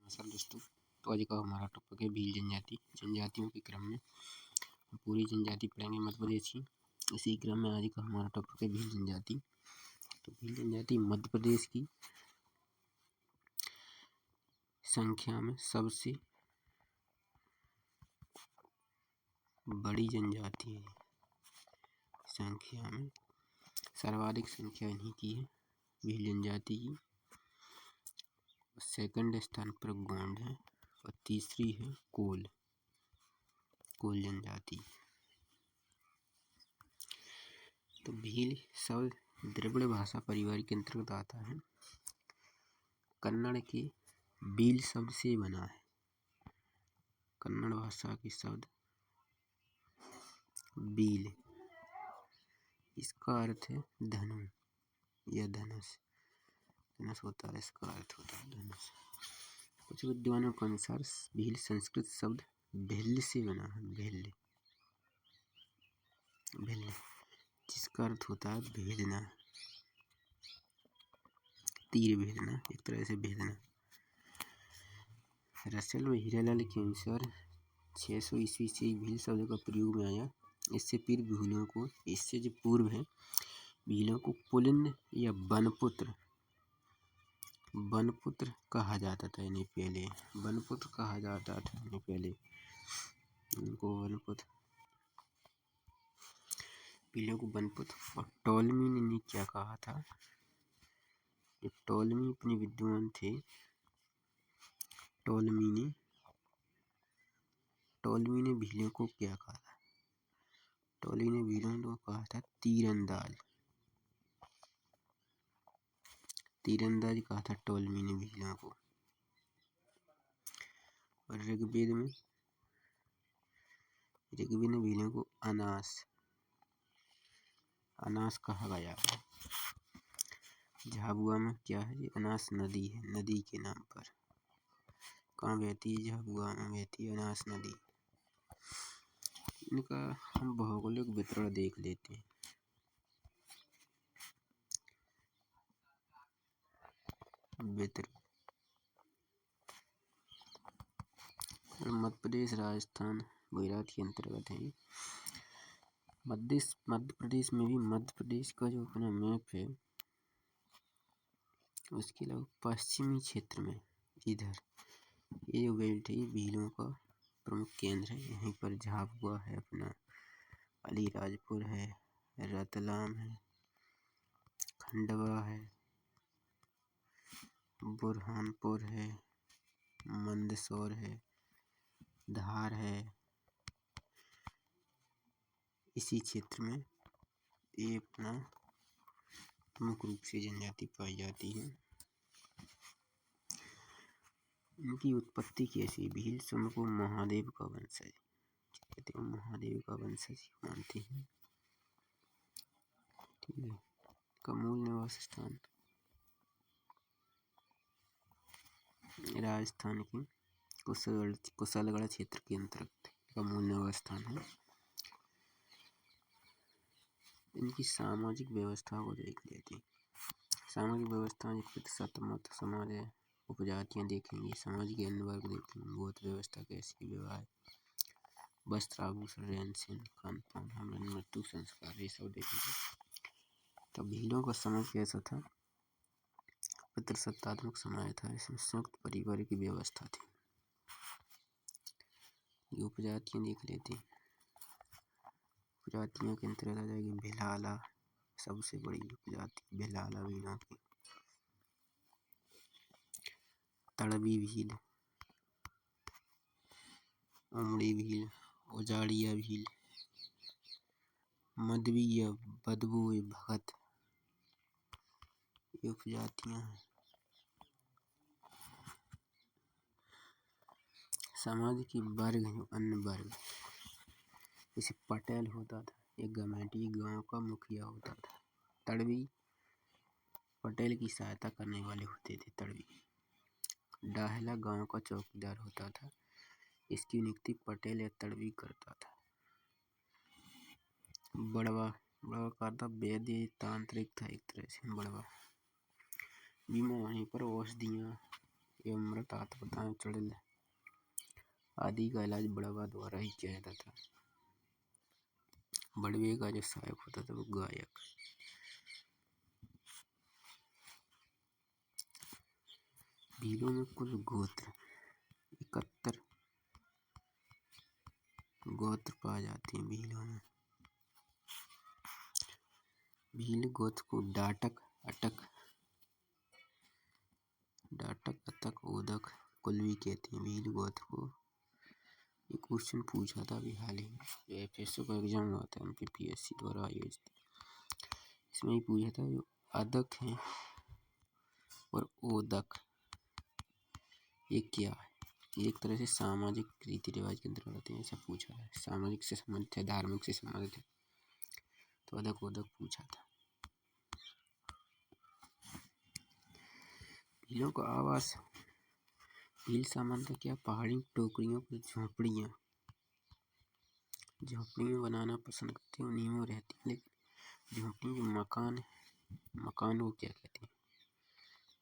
नमस्कार दोस्तों। तो आज का हमारा टॉपिक है भील जनजाति। जनजातियों के क्रम में पूरी जनजाति पढ़ेंगे मध्य प्रदेश की। इसी क्रम में आज का हमारा टॉपिक है भील जनजाति। तो भील जनजाति मध्य प्रदेश की संख्या में सबसे बड़ी जनजाति है। संख्या में सर्वाधिक संख्या इन्हीं की है भील जनजाति की। सेकंड स्थान पर गोंड है और तीसरी है कोल जनजाति। तो भील शब्द द्रविड़ भाषा परिवार के अंतर्गत आता है। कन्नड़ के भील शब्द से बना है। कन्नड़ भाषा के शब्द भील, इसका अर्थ है धनु या धनुष। धनुष होता है, इसका अर्थ होता है धनुष। कुछ विद्वानों के अनुसार भील संस्कृत शब्द भिल्ल से बना है। भिल्ल जिसका अर्थ होता है भेदना, तीर भेदना, एक तरह से भेदना। रसेल व हीरालाल के अनुसार 600 ईस्वी से भील शब्द का प्रयोग में आया। इससे जो पूर्व है भीलों को पुलिन या बनपुत्र कहा जाता था। इन्हें पहले बनपुत्र कहा जाता था। इनको भीलों को बनपुत्र। और टोलमी ने इन्हें क्या कहा था? जो टोलमी अपने विद्वान थे, टोलमी ने भीलों को क्या कहा था? टोलमी ने भीलों को कहा था तीरंदाज कहा था टोलमी ने भीलों को। और ऋग्वेद ने भीलों को अनास कहा गया है। झाबुआ में क्या है? अनास नदी है। नदी के नाम पर कहाँ बहती है? झाबुआ में बहती है अनास नदी। इनका हम भौगोलिक वितरण देख लेते हैं। मध्य प्रदेश, राजस्थान, गुजरात के अंतर्गत है। मध्य प्रदेश में भी मध्य प्रदेश का जो अपना मैप है, उसके अलावा पश्चिमी क्षेत्र में इधर ये जो बेल्ट है भीलों का प्रमुख केंद्र है। यहीं पर झाबुआ है, अपना अलीराजपुर है, रतलाम है, खंडवा है, बुरहानपुर है, मंदसौर है, धार है। इसी क्षेत्र में ये अपना प्रमुख रूप से जनजाति पाई जाती है। इनकी उत्पत्ति कैसी? भील समूह को महादेव का वंशज कहते हैं, महादेव का वंशज मानते हैं। ठीक है। का मूल निवास स्थान राजस्थान की कुशलगढ़ क्षेत्र के अंतर्गत का मूल निवास स्थान है। इनकी सामाजिक व्यवस्था को देख लेते हैं। सामाजिक व्यवस्था प्रतिशत समाज है। उपजातियाँ देखेंगे, समाज के अन्य वर्ग देखेंगे, गोत्र व्यवस्था कैसी, विवाह, वस्त्र आभूषण, रहन सहन, खान पान, मृत्यु संस्कार, ये सब देखेंगे। तो भीलों का समाज कैसा था? पितृसत्तात्मक समाज था। इसमें संयुक्त परिवार की व्यवस्था थी। ये उपजातियाँ देख लेते हैं। उपजातियों के अंतर्गत आ जाएगी भिलाला, सबसे बड़ी उपजाति भिलाला भीलों की। तड़वी भील, उमड़ी भील, उजाड़िया भील, मधवी या बदबू भगत, ये उपजातियाँ हैं। समाज के वर्ग हैं, अन्य वर्ग जैसे पटेल होता था, एक गमेटी गांव का मुखिया होता था। तड़वी पटेल की सहायता करने वाले होते थे। तड़वी डाहला गांव का चौकीदार होता था। इसकी नियुक्ति पटेल या तड़वी करता था। बड़वा का था वैद्य तांत्रिक था, एक तरह से बड़वा। बीमा वहीं पर औषधियाँ एवं मृत आत्मदान चुड़ैल आदि का इलाज बड़वा द्वारा ही किया जाता था। बड़वे का जो सहायक होता था वो गायक। भीलों में कुल गोत्र 71 गोत्र पाए जाते हैं भीलों में। भील गोत्र को डाटक, अटक, ओदक कुल भी कहते हैं। भील गोत्र को एक क्वेश्चन पूछा था अभी हाल ही में, जो एफएसओ का एग्जाम हुआ था MPPSC द्वारा आयोजित। इसमें ही पूछा था जो अदक है और ओदक ये क्या है। एक तरह से सामाजिक रीति रिवाज के अंतर्गत आते हैं, ऐसा पूछा है। सामाजिक से संबंधित है, धार्मिक से संबंधित है, तो अदक ओदक पूछा था। भीलों का आवास। भील सामान्यतः क्या पहाड़ी टोकरियों पर झोपड़ियाँ बनाना पसंद करते हैं, उन्हीं में रहती हैं। लेकिन झोपड़ी जो मकान को क्या कहते हैं,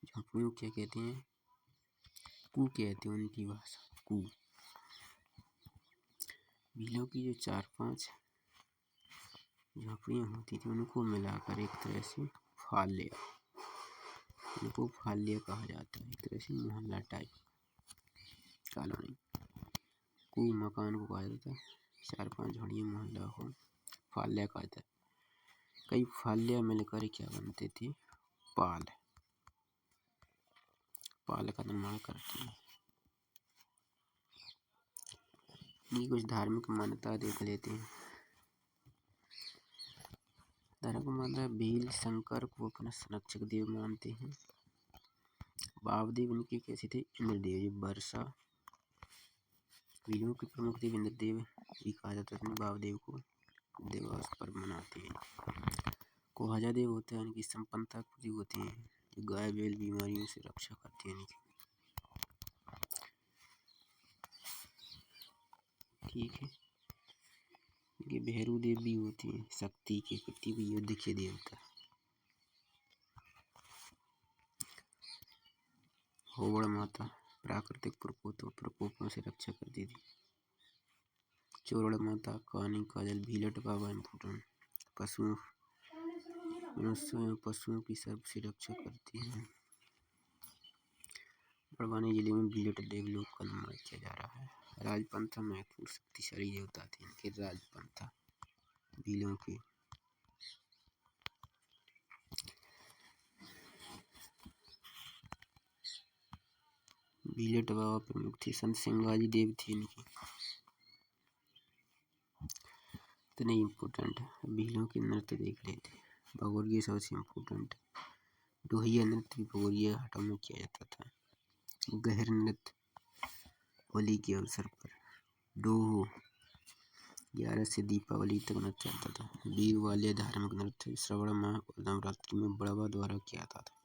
झोपड़ी को क्या कहते हैं, कू कहते हैं उनकी भाषा, कू। भीलों की जो 4-5 झोपड़ियाँ होती थी उनको मिलाकर एक तरह से फाल्या, उनको फाल्या कहा जाता है। एक तरह से मोहल्ला टाइप कॉलोनी। कू मकान को कहा जाता है, 4-5 झोपड़ियाँ मोहल्ला को फाल्या कहा जाता है। कई फाल्या मिलकर क्या बनते थे, पाल का निर्माण करते हैं। इनकी कुछ धार्मिक मान्यता देख लेते हैं। धार्मिक मान्यता, भील शंकर को अपना संरक्षक देव मानते हैं। वावदेव इनके कैसे थे, इंद्रदेव। ये वर्षा भीलों के प्रमुख देव इंद्रदेव भी कहा जाता था। वावदेव को दिवस पर मनाते हैं। कोहाजा देव होते हैं, इनकी संपन्नता के प्रतीक होते हैं, जो गाय बैल बीमारियों से रक्षा करते हैं इनकी। ठीक है। ये भैरू देव भी होते हैं, शक्ति के प्रति भी युद्ध के देवता। होबड़ माता प्राकृतिक प्रकोपों से रक्षा करती थी। चोरड़ माता, कानी काजल, भीलट बाबा इम्पोर्टेंट। पशुओं की सर्प से रक्षा करती है। बड़वानी जिले में भीलट देवलोक का निर्माण किया जा रहा है। राजपंथा महत्वपूर्ण शक्तिशाली देवता थे इनके। राजपंथा भीलों के। भीलट बाबा प्रमुख थे। संत सिंगाजी देव थे इनकी। इतने इम्पोर्टेंट है। भीलों के नृत्य देख लेते हैं। भगोरिया सबसे इम्पोर्टेंट। डोहिया नृत्य भी भगोरिया हाटों में किया जाता था। गहर नृत्य होली के अवसर पर। डोहो 11 से दीपावली तक नृत्य चलता था। वीर वालिया धार्मिक नृत्य श्रावण माह और नवरात्रि में बड़वा द्वारा किया जाता था।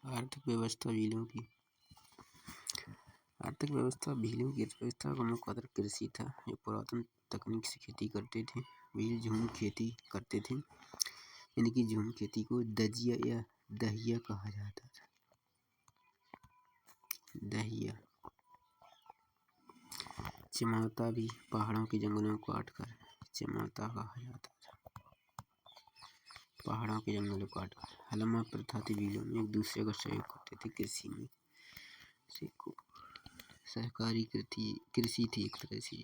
आर्थिक व्यवस्था भीलों की। आर्थिक व्यवस्था भीलों की अर्थव्यवस्था का मुख्य आधार कृषि था। ये पुरातन तकनीक से खेती करते थे। भील झूम खेती करते थे। इनकी झूम खेती को दजिया या दहिया कहा जाता था। दहिया। चिमाता भी पहाड़ों के जंगलों को काटकर चिमाता कहा जाता था। पहाड़ों के जंगलों को काटकर। हलमा प्रथा थी भीलों में, एक दूसरे का सहयोग करते थे कृषि में। सहकारी कृषि थी एक तरह से।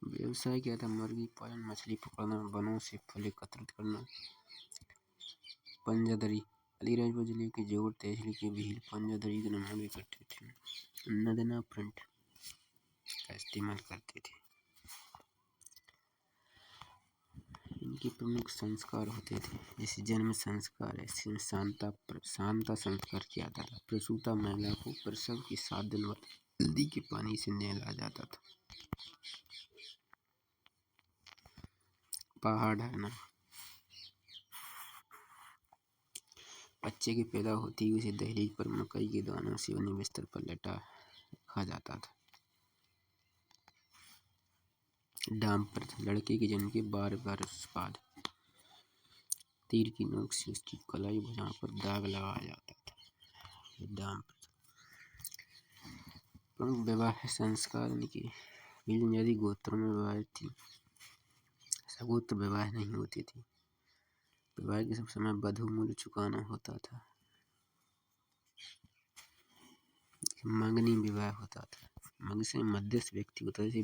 व्यवसाय क्या था, मुर्गी पालन, मछली पकड़ना, वनों से फल एकत्रित करना। पंजादरी अलीराजपुर जिले के जोड़ तहसील के भील पंजादरी का निर्माण भी करते थे। नदना प्रिंट का इस्तेमाल करते थे। इनके प्रमुख संस्कार होते थे, जैसे जन्म संस्कार, ऐसे शांता संस्कार किया जाता था। प्रसूता महिला को प्रसव के 7 दिन बाद हल्दी के पानी से नहलाया जाता था। पहाड़ ढाना, बच्चे के पैदा होते ही उसे दहलीज पर मकई के दानों से बने बिस्तर पर लटा रखा जाता था। डाम प्रथा, लड़के के जन्म के 12 वर्ष बाद तीर की नोक से उसकी कलाई भुजाओं पर दाग लगाया जाता था। डाम प्रथा। प्रमुख विवाह संस्कार इनके जाति गोत्रों में विवाहित थी, सगोत्र विवाह नहीं होती थी। विवाह के सब समय वधू मूल्य चुकाना होता था। मंगनी विवाह होता था। मंग से मध्यस्थ व्यक्ति होता था, जैसे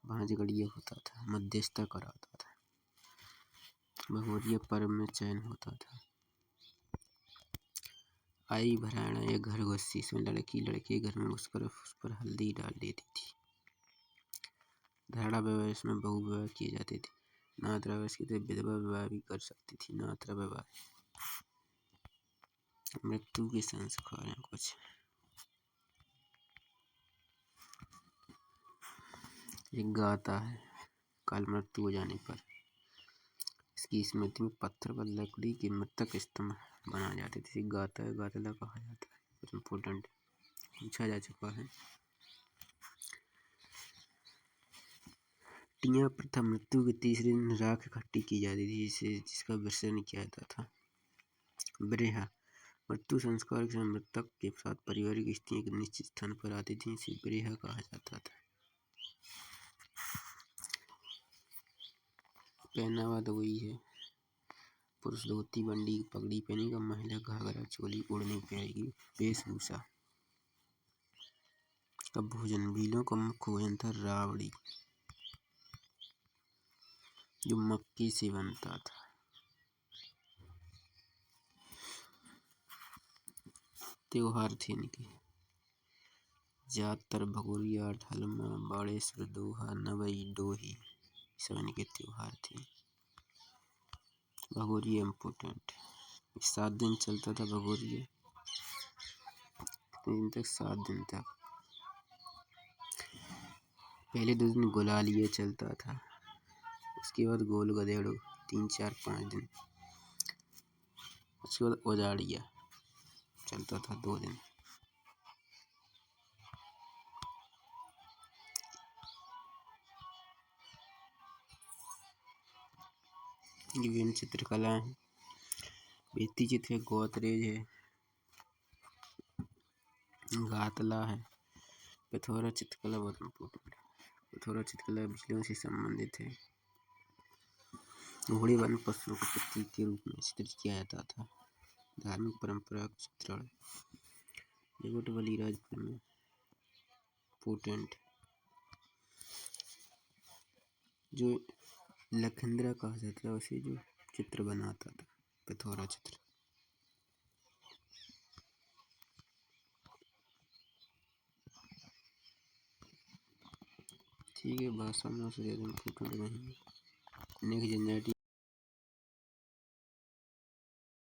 भांजगड़िया होता था, मध्यस्थता कराता था। बहुवरीय पर्व में चयन होता था। आई भरायणा या घर घुस्सी, इसमें लड़की लड़के घर में घुसकर उस पर हल्दी डाल देती थी। धराड़ा विवाह, इसमें बहु विवाह किए जाते थे। नाथरा विवाह की तरह विधवा विवाह भी कर सकती थी। नाथरा विवाह। मृत्यु के संस्कार हैं कुछ। एक गाता है, काल मृत्यु हो जाने पर इसकी स्मृति में पत्थर व लकड़ी के मृतक स्तंभ बनाए जाते थे। गाता है, गातला कहा जाता है। कुछ इम्पोर्टेंट पूछा जा चुका है। टिया प्रथा, मृत्यु के तीसरे दिन राख इकट्ठी की जाती थी, जिसका विसर्जन किया जाता था। ब्रेहा, मृत्यु संस्कार के समय मृतक के साथ पारिवारिक स्त्रियां एक निश्चित स्थान पर आती थीं, इसे ब्रेहा कहा जाता था। पहनावा तो वही है, पुरुष धोती बंडी पगड़ी पहनेगा, महिला घाघरा चोली ओढ़नी पहनेगी। वेशभूषा का भोजन, भीलों का मुख्य भोजन था रावड़ी, जो मक्के से बनता था। त्योहार थे इनके जातर, भगोरिया, ढलमा, बाड़ेश्वर, दोहा, नवई, डोही, सब इनके त्योहार थे। भगोरिया इम्पोर्टेंट, 7 दिन चलता था भगोरिया। कितने दिन तक? 7 दिन तक। पहले 2 दिन गुलालिया चलता था, उसके बाद गोल गधेड़ो 3, 4, 5 दिन, उसके बाद ओजाड़िया चलता था 2 दिन। विभिन्न चित्रकला है, भित्ति चित्र है, गोदरेज है, गातला है। पिथौरा चित्रकला बहुत इम्पोर्टेंट है। पिथौरा चित्रकला बिजलियों से संबंधित है। घोड़े वन पशुओं को प्रतीक के रूप में चित्रित किया जाता था। धार्मिक परंपरा का चित्रण, जगत बलिराजपुर में इम्पोर्टेंट, जो लखंदरा कहा जाता था उसे जो चित्र बनाता था, पिथौरा चित्र। ठीक है, भाषा में से ज़्यादा इम्पोर्टेंट नहीं है। Next generative